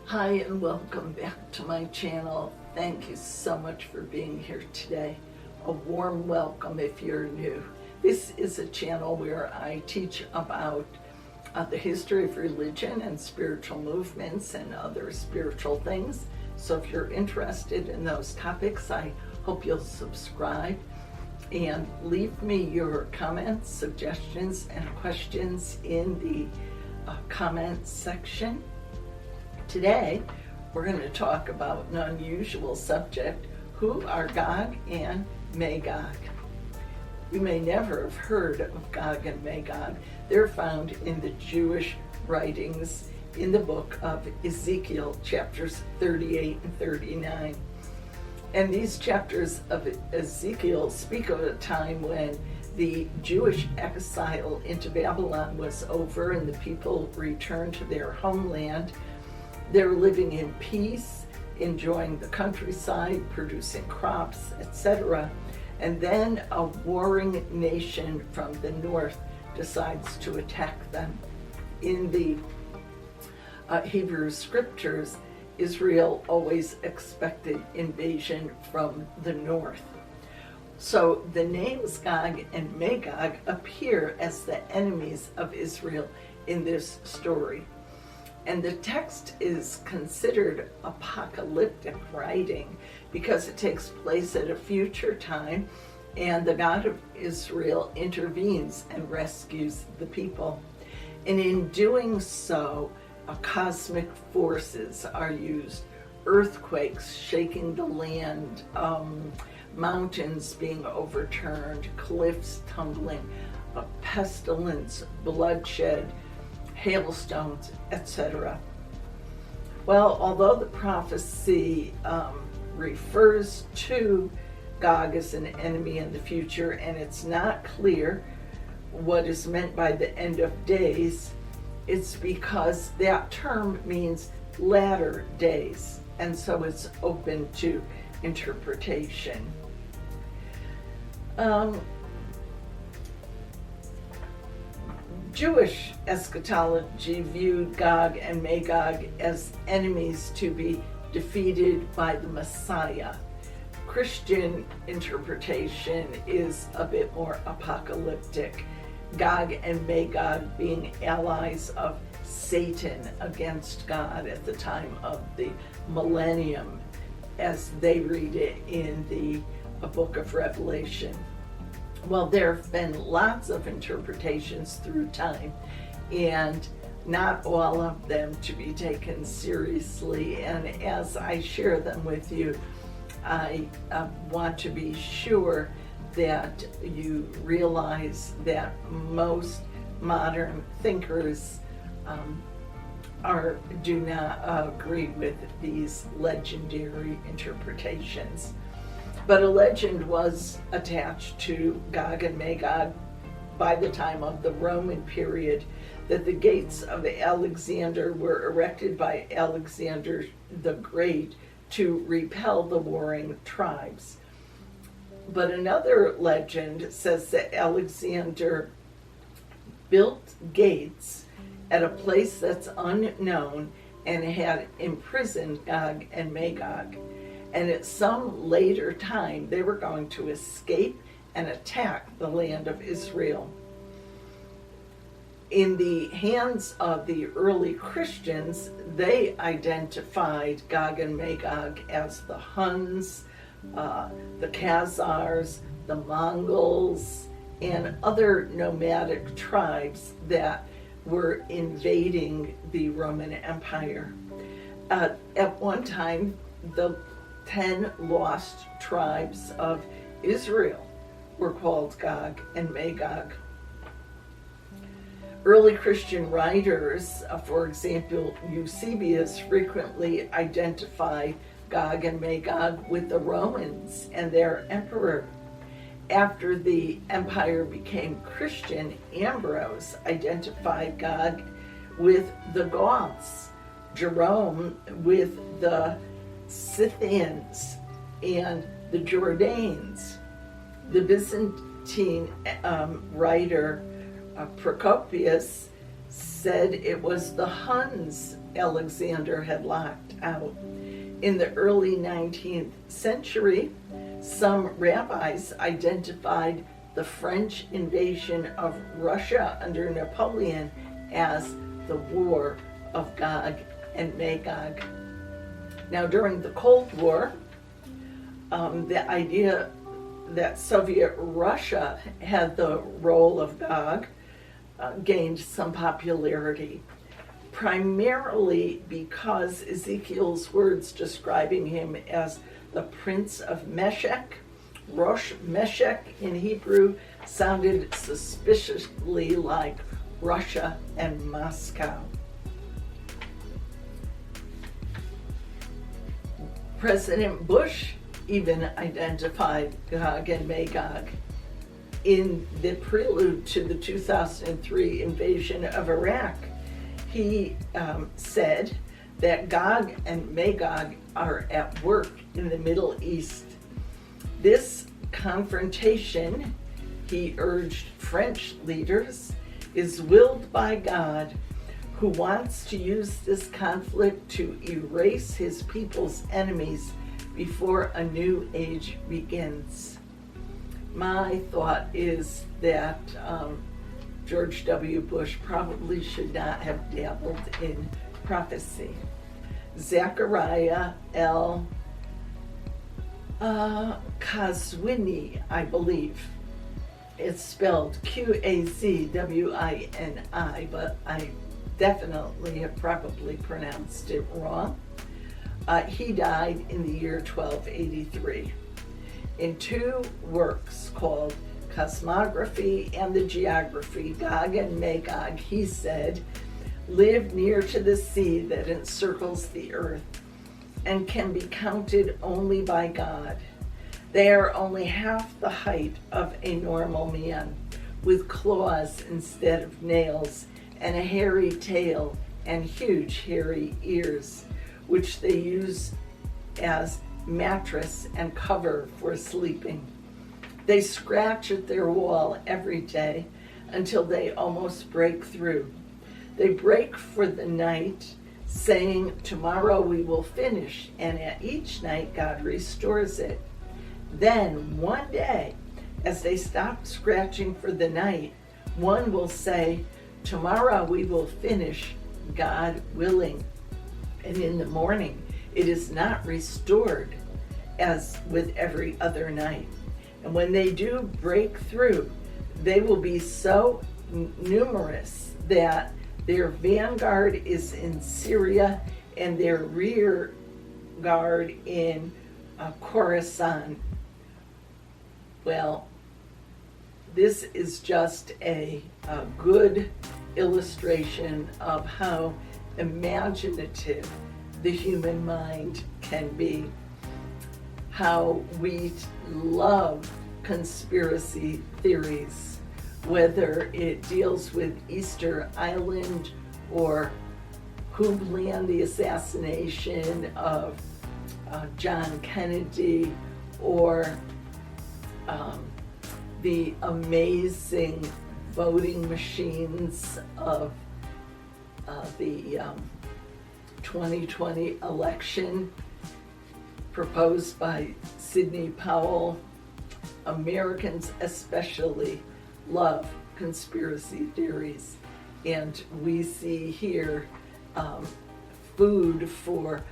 Hi and welcome back to my channel. Thank you so much for being here today. A warm welcome if you're new. This is a channel where I teach about the history of religion and spiritual movements and other spiritual things. So if you're interested in those topics, I hope you'll subscribe and leave me your comments, suggestions, and questions in the comments section. Today, we're going to talk about an unusual subject: who are Gog and Magog? You may never have heard of Gog and Magog. They're found in the Jewish writings in the book of Ezekiel, chapters 38 and 39. And these chapters of Ezekiel speak of a time when the Jewish exile into Babylon was over and the people returned to their homeland. They're living in peace, enjoying the countryside, producing crops, etc. And then a warring nation from the north decides to attack them. In the Hebrew scriptures, Israel always expected invasion from the north. So the names Gog and Magog appear as the enemies of Israel in this story. And the text is considered apocalyptic writing because it takes place at a future time, and the God of Israel intervenes and rescues the people. And in doing so, cosmic forces are used: earthquakes shaking the land, mountains being overturned, cliffs tumbling, pestilence, bloodshed, hailstones, etc. Well, although the prophecy refers to Gog as an enemy in the future, and it's not clear what is meant by the end of days, it's because that term means latter days, and so it's open to interpretation. Jewish eschatology viewed Gog and Magog as enemies to be defeated by the Messiah. Christian interpretation is a bit more apocalyptic, Gog and Magog being allies of Satan against God at the time of the millennium, as they read it in the book of Revelation. Well, there have been lots of interpretations through time, and not all of them to be taken seriously. And as I share them with you, I want to be sure that you realize that most modern thinkers do not agree with these legendary interpretations. But a legend was attached to Gog and Magog by the time of the Roman period, that the gates of Alexander were erected by Alexander the Great to repel the warring tribes. But another legend says that Alexander built gates at a place that's unknown and had imprisoned Gog and Magog. And at some later time, they were going to escape and attack the land of Israel. In the hands of the early Christians, they identified Gog and Magog as the Huns, the Khazars, the Mongols, and other nomadic tribes that were invading the Roman Empire. At one time, the 10 lost tribes of Israel were called Gog and Magog. Early Christian writers, for example, Eusebius, frequently identified Gog and Magog with the Romans and their emperor. After the empire became Christian, Ambrose identified Gog with the Goths, Jerome with the Scythians and the Jordanes. The Byzantine writer Procopius said it was the Huns Alexander had locked out. In the early 19th century, some rabbis identified the French invasion of Russia under Napoleon as the War of Gog and Magog. Now, during the Cold War, the idea that Soviet Russia had the role of Gog gained some popularity, primarily because Ezekiel's words describing him as the Prince of Meshech, Rosh Meshech in Hebrew, sounded suspiciously like Russia and Moscow. President Bush even identified Gog and Magog in the prelude to the 2003 invasion of Iraq. He said that Gog and Magog are at work in the Middle East. This confrontation, he urged French leaders, is willed by God, who wants to use this conflict to erase his people's enemies before a new age begins. My thought is that George W. Bush probably should not have dabbled in prophecy. Zechariah L. Qazwini, I believe. It's spelled Qazwini, but I definitely have probably pronounced it wrong. He died in the year 1283. In two works called Cosmography and the Geography, Gog and Magog, he said, live near to the sea that encircles the earth and can be counted only by God. They are only half the height of a normal man, with claws instead of nails, and a hairy tail and huge hairy ears, which they use as mattress and cover for sleeping. They scratch at their wall every day until they almost break through. They break for the night, saying, tomorrow we will finish, and at each night God restores it. Then one day, as they stop scratching for the night, one will say, tomorrow we will finish, God willing. And in the morning, it is not restored as with every other night. And when they do break through, they will be so numerous that their vanguard is in Syria and their rear guard in Khorasan. Well, this is just a good illustration of how imaginative the human mind can be, how we love conspiracy theories, whether it deals with Easter Island or who planned the assassination of John Kennedy, or the amazing voting machines of the 2020 election proposed by Sidney Powell. Americans especially love conspiracy theories, and we see here food for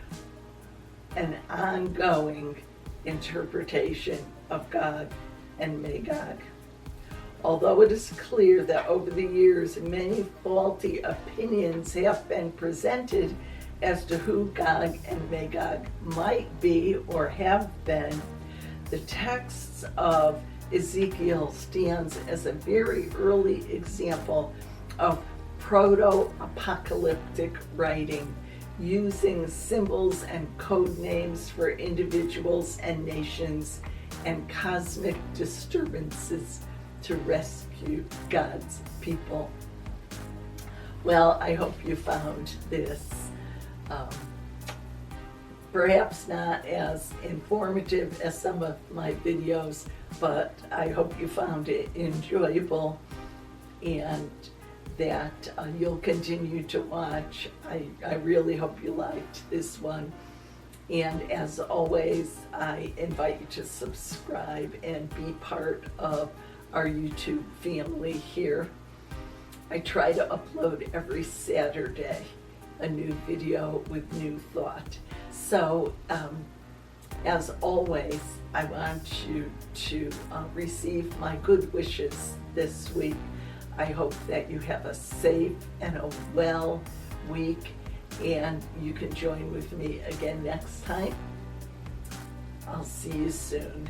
an ongoing interpretation of Gog and Magog. Although it is clear that over the years many faulty opinions have been presented as to who Gog and Magog might be or have been, the texts of Ezekiel stands as a very early example of proto-apocalyptic writing, using symbols and code names for individuals and nations and cosmic disturbances to rescue God's people. Well, I hope you found this perhaps not as informative as some of my videos, but I hope you found it enjoyable and that you'll continue to watch. I really hope you liked this one. And as always, I invite you to subscribe and be part of our YouTube family here. I try to upload every Saturday a new video with new thought. So, as always, I want you to receive my good wishes this week. I hope that you have a safe and a well week, and you can join with me again next time. I'll see you soon.